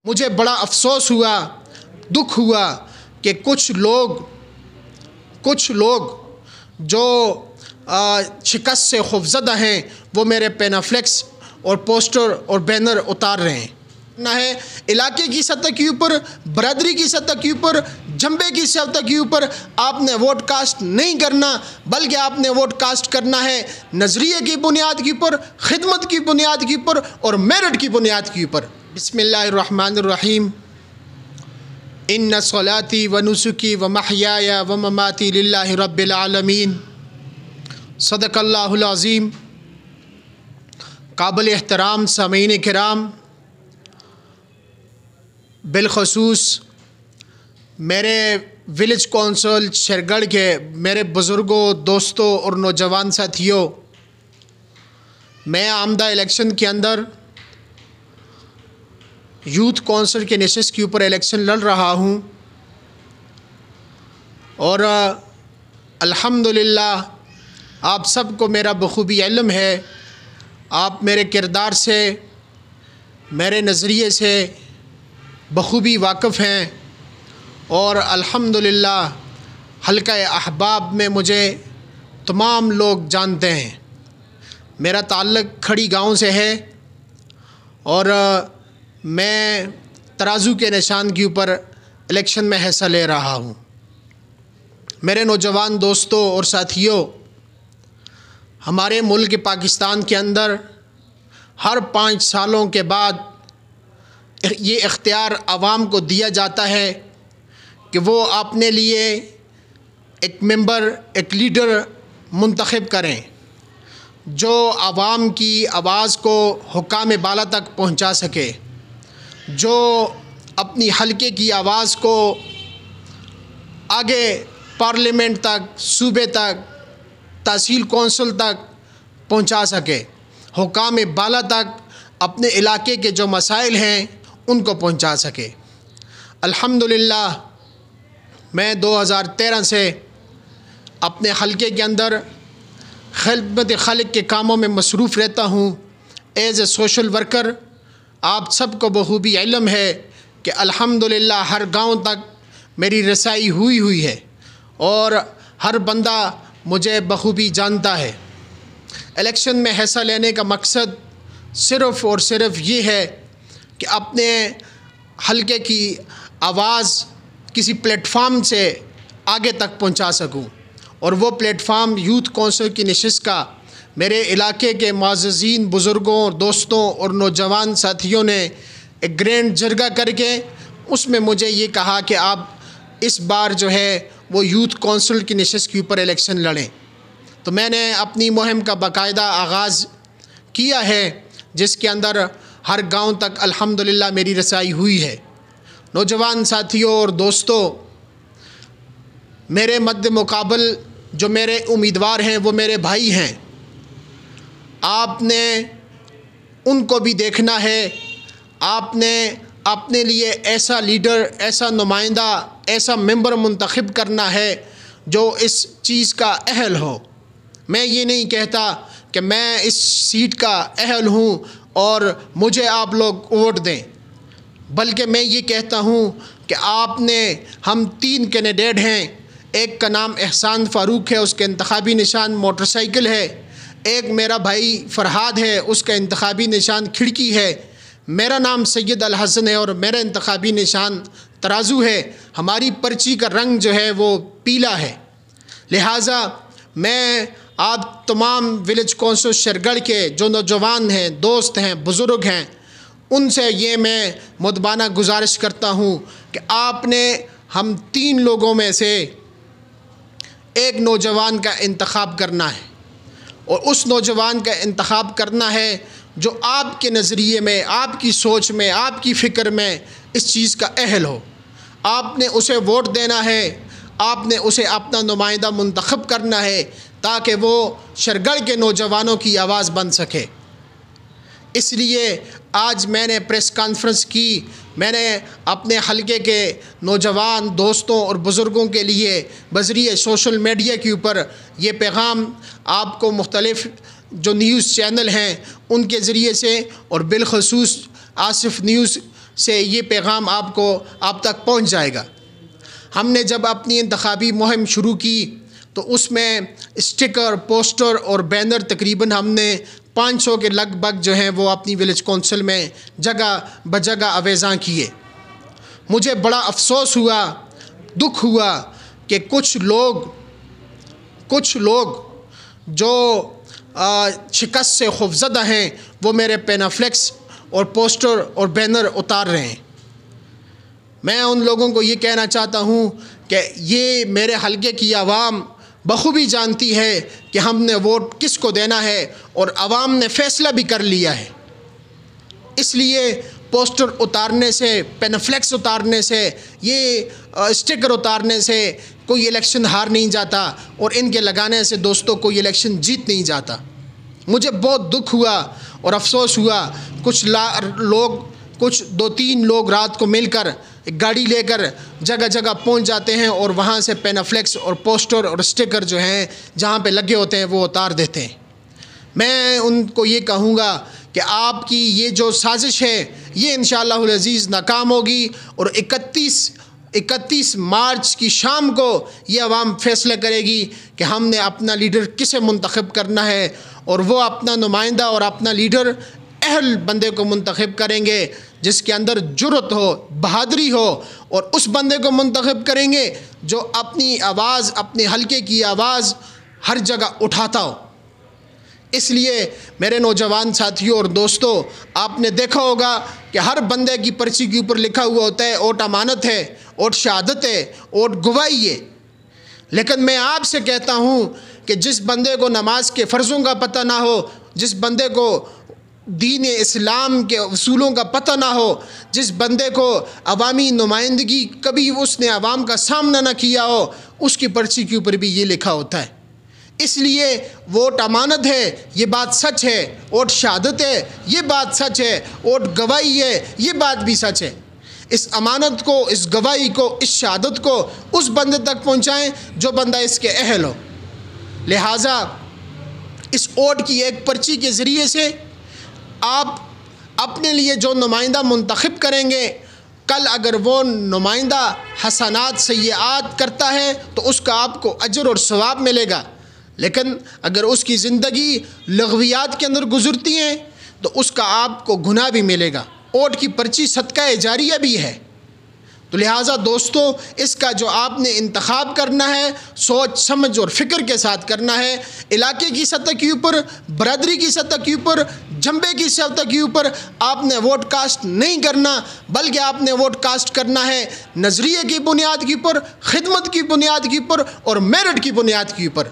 مجھے بڑا افسوس ہوا، دکھ ہوا کہ کچھ لوگ جو شکست سے خوفزدہ ہیں وہ میرے پینافلیکس اور پوسٹر اور بینر اتار رہے ہیں۔ نہ ہے علاقے کی سطح کے اوپر، برادری کی سطح کے اوپر، جنبے کی سطح کے اوپر آپ نے ووٹ کاسٹ نہیں کرنا، بلکہ آپ نے ووٹ کاسٹ کرنا ہے نظریے کی بنیاد کے اوپر، خدمت کی بنیاد کے اوپر اور میرٹ کی بنیاد کے اوپر۔ بسم اللہ الرحمن الرحیم۔ ان صلاتی و نسکی و محیای و مماتی للہ رب العالمین۔ صدق اللہ العظیم۔ قابل احترام سامعین کرام، بالخصوص میرے ولیج کونسل شیرگڑھ کے میرے بزرگوں، دوستوں اور نوجوان ساتھیوں، میں آمدہ الیکشن کے اندر یوتھ کونسل کے نشست کے اوپر الیکشن لڑ رہا ہوں، اور الحمدللہ آپ سب کو میرا بخوبی علم ہے، آپ میرے کردار سے، میرے نظریے سے بخوبی واقف ہیں، اور الحمدللہ حلقہ احباب میں مجھے تمام لوگ جانتے ہیں۔ میرا تعلق کھڑی گاؤں سے ہے، اور میں ترازو کے نشان کے اوپر الیکشن میں حصہ لے رہا ہوں۔ میرے نوجوان دوستوں اور ساتھیوں، ہمارے ملک پاکستان کے اندر ہر 5 سالوں کے بعد یہ اختیار عوام کو دیا جاتا ہے کہ وہ اپنے لیے ایک ممبر، ایک لیڈر منتخب کریں جو عوام کی آواز کو حکام بالا تک پہنچا سکے، جو اپنی حلقے کی آواز کو آگے پارلیمنٹ تک، صوبے تک، تحصیل کونسل تک پہنچا سکے، حکام بالا تک اپنے علاقے کے جو مسائل ہیں ان کو پہنچا سکے۔ الحمدللہ میں 2013 سے اپنے حلقے کے اندر خدمت خلق کے کاموں میں مصروف رہتا ہوں ایز اے سوشل ورکر۔ آپ سب کو بخوبی علم ہے کہ الحمدللہ ہر گاؤں تک میری رسائی ہوئی ہے، اور ہر بندہ مجھے بخوبی جانتا ہے۔ الیکشن میں حصہ لینے کا مقصد صرف اور صرف یہ ہے کہ اپنے حلقے کی آواز کسی پلیٹ فارم سے آگے تک پہنچا سکوں، اور وہ پلیٹ فارم یوتھ کونسل کی نشست کا میرے علاقے کے معززین بزرگوں، دوستوں اور نوجوان ساتھیوں نے ایک گرینڈ جرگہ کر کے اس میں مجھے یہ کہا کہ آپ اس بار جو ہے وہ یوتھ کونسل کی نشست کے اوپر الیکشن لڑیں۔ تو میں نے اپنی مہم کا باقاعدہ آغاز کیا ہے، جس کے اندر ہر گاؤں تک الحمدللہ میری رسائی ہوئی ہے۔ نوجوان ساتھیوں اور دوستوں، میرے مد مقابل جو میرے امیدوار ہیں وہ میرے بھائی ہیں۔ آپ نے ان کو بھی دیکھنا ہے، آپ نے اپنے لیے ایسا لیڈر، ایسا نمائندہ، ایسا ممبر منتخب کرنا ہے جو اس چیز کا اہل ہو۔ میں یہ نہیں کہتا کہ میں اس سیٹ کا اہل ہوں اور مجھے آپ لوگ ووٹ دیں، بلکہ میں یہ کہتا ہوں کہ ہم 3 کینڈیڈیٹ ہیں، ایک کا نام احسان فاروق ہے، اس کے انتخابی نشان موٹر سائیکل ہے، ایک میرا بھائی فرحاد ہے، اس کا انتخابی نشان کھڑکی ہے، میرا نام سید الحسن ہے اور میرا انتخابی نشان ترازو ہے۔ ہماری پرچی کا رنگ جو ہے وہ پیلا ہے۔ لہٰذا میں آپ تمام ولیج کونسل شیرگڑھ کے جو نوجوان ہیں، دوست ہیں، بزرگ ہیں، ان سے یہ میں مدبانہ گزارش کرتا ہوں کہ آپ نے ہم 3 لوگوں میں سے ایک نوجوان کا انتخاب کرنا ہے، اور اس نوجوان کا انتخاب کرنا ہے جو آپ کے نظریے میں، آپ کی سوچ میں، آپ کی فکر میں اس چیز کا اہل ہو۔ آپ نے اسے ووٹ دینا ہے، آپ نے اسے اپنا نمائندہ منتخب کرنا ہے تاکہ وہ شیرگڑھ کے نوجوانوں کی آواز بن سکے۔ اس لیے آج میں نے پریس کانفرنس کی، میں نے اپنے حلقے کے نوجوان دوستوں اور بزرگوں کے لیے بذریعہ سوشل میڈیا کے اوپر یہ پیغام آپ کو مختلف جو نیوز چینل ہیں ان کے ذریعے سے، اور بالخصوص آصف نیوز سے یہ پیغام آپ تک پہنچ جائے گا۔ ہم نے جب اپنی انتخابی مہم شروع کی تو اس میں اسٹکر، پوسٹر اور بینر تقریباً ہم نے 500 کے لگ بھگ جو ہیں وہ اپنی ولیج کونسل میں جگہ بجگہ آویزاں کیے۔ مجھے بڑا افسوس ہوا، دکھ ہوا کہ کچھ لوگ جو شکست سے خوفزدہ ہیں وہ میرے پینافلیکس اور پوسٹر اور بینر اتار رہے ہیں۔ میں ان لوگوں کو یہ کہنا چاہتا ہوں کہ یہ میرے حلقے کی عوام بخوبی جانتی ہے کہ ہم نے ووٹ کس کو دینا ہے، اور عوام نے فیصلہ بھی کر لیا ہے۔ اس لیے پوسٹر اتارنے سے، پینافلیکس اتارنے سے، یہ اسٹکر اتارنے سے کوئی الیکشن ہار نہیں جاتا، اور ان کے لگانے سے دوستوں کوئی الیکشن جیت نہیں جاتا۔ مجھے بہت دکھ ہوا اور افسوس ہوا، کچھ 2-3 لوگ رات کو مل کر ایک گاڑی لے کر جگہ جگہ پہنچ جاتے ہیں اور وہاں سے پینافلیکس اور پوسٹر اور اسٹکر جو ہیں جہاں پہ لگے ہوتے ہیں وہ اتار دیتے ہیں۔ میں ان کو یہ کہوں گا کہ آپ کی یہ جو سازش ہے یہ انشاءاللہ العزیز ناکام ہوگی، اور 31 مارچ کی شام کو یہ عوام فیصلہ کرے گی کہ ہم نے اپنا لیڈر کسے منتخب کرنا ہے، اور وہ اپنا نمائندہ اور اپنا لیڈر اہل بندے کو منتخب کریں گے جس کے اندر جرأت ہو، بہادری ہو، اور اس بندے کو منتخب کریں گے جو اپنی آواز، اپنے حلقے کی آواز ہر جگہ اٹھاتا ہو۔ اس لیے میرے نوجوان ساتھیوں اور دوستوں، آپ نے دیکھا ہوگا کہ ہر بندے کی پرچی کے اوپر لکھا ہوا ہوتا ہے ووٹ امانت ہے، ووٹ شہادت ہے، ووٹ گواہی ہے۔ لیکن میں آپ سے کہتا ہوں کہ جس بندے کو نماز کے فرضوں کا پتہ نہ ہو، جس بندے کو دین اسلام کے اصولوں کا پتہ نہ ہو، جس بندے کو عوامی نمائندگی کبھی اس نے عوام کا سامنا نہ کیا ہو، اس کی پرچی کے اوپر بھی یہ لکھا ہوتا ہے۔ اس لیے ووٹ امانت ہے، یہ بات سچ ہے، ووٹ شہادت ہے، یہ بات سچ ہے، ووٹ گواہی ہے، یہ بات بھی سچ ہے۔ اس امانت کو، اس گواہی کو، اس شہادت کو اس بندے تک پہنچائیں جو بندہ اس کے اہل ہو۔ لہٰذا اس ووٹ کی ایک پرچی کے ذریعے سے آپ اپنے لیے جو نمائندہ منتخب کریں گے، کل اگر وہ نمائندہ حسنات سیئات کرتا ہے تو اس کا آپ کو اجر اور ثواب ملے گا، لیکن اگر اس کی زندگی لغویات کے اندر گزرتی ہے تو اس کا آپ کو گناہ بھی ملے گا۔ ووٹ کی پرچی صدقہ جاریہ بھی ہے۔ تو لہٰذا دوستو، اس کا جو آپ نے انتخاب کرنا ہے سوچ سمجھ اور فکر کے ساتھ کرنا ہے۔ علاقے کی سطح کے اوپر، برادری کی سطح کے اوپر، جنبے کی سطح کے اوپر آپ نے ووٹ کاسٹ نہیں کرنا، بلکہ آپ نے ووٹ کاسٹ کرنا ہے نظریے کی بنیاد کے اوپر، خدمت کی بنیاد کے اوپر اور میرٹ کی بنیاد کے اوپر۔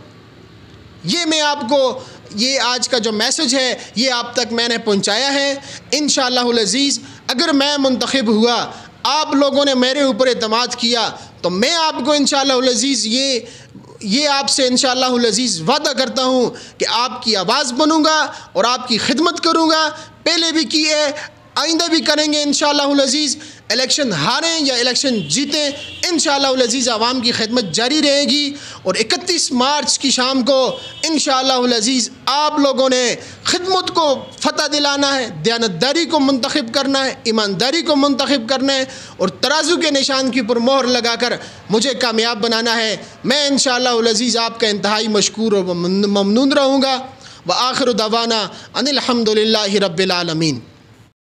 یہ میں آپ کو، یہ آج کا جو میسج ہے یہ آپ تک میں نے پہنچایا ہے۔ انشاءاللہ العزیز اگر میں منتخب ہوا، آپ لوگوں نے میرے اوپر اعتماد کیا، تو میں آپ کو انشاءاللہ العزیز یہ آپ سے انشاءاللہ العزیز وعدہ کرتا ہوں کہ آپ کی آواز بنوں گا اور آپ کی خدمت کروں گا۔ پہلے بھی کی ہے، آئندہ بھی کریں گے انشاءاللہ العزیز۔ الیکشن ہاریں یا الیکشن جیتیں، انشاءاللہ العزیز عوام کی خدمت جاری رہے گی، اور 31 مارچ کی شام کو انشاءاللہ العزیز آپ لوگوں نے خدمت کو فتح دلانا ہے، دیانتداری کو منتخب کرنا ہے، ایمانداری کو منتخب کرنا ہے، اور ترازو کے نشان کے اوپر مہر لگا کر مجھے کامیاب بنانا ہے۔ میں انشاءاللہ العزیز آپ کا انتہائی مشکور اور ممنون رہوں گا۔ وآخر دعوانا ان الحمد للہ رب العالمین۔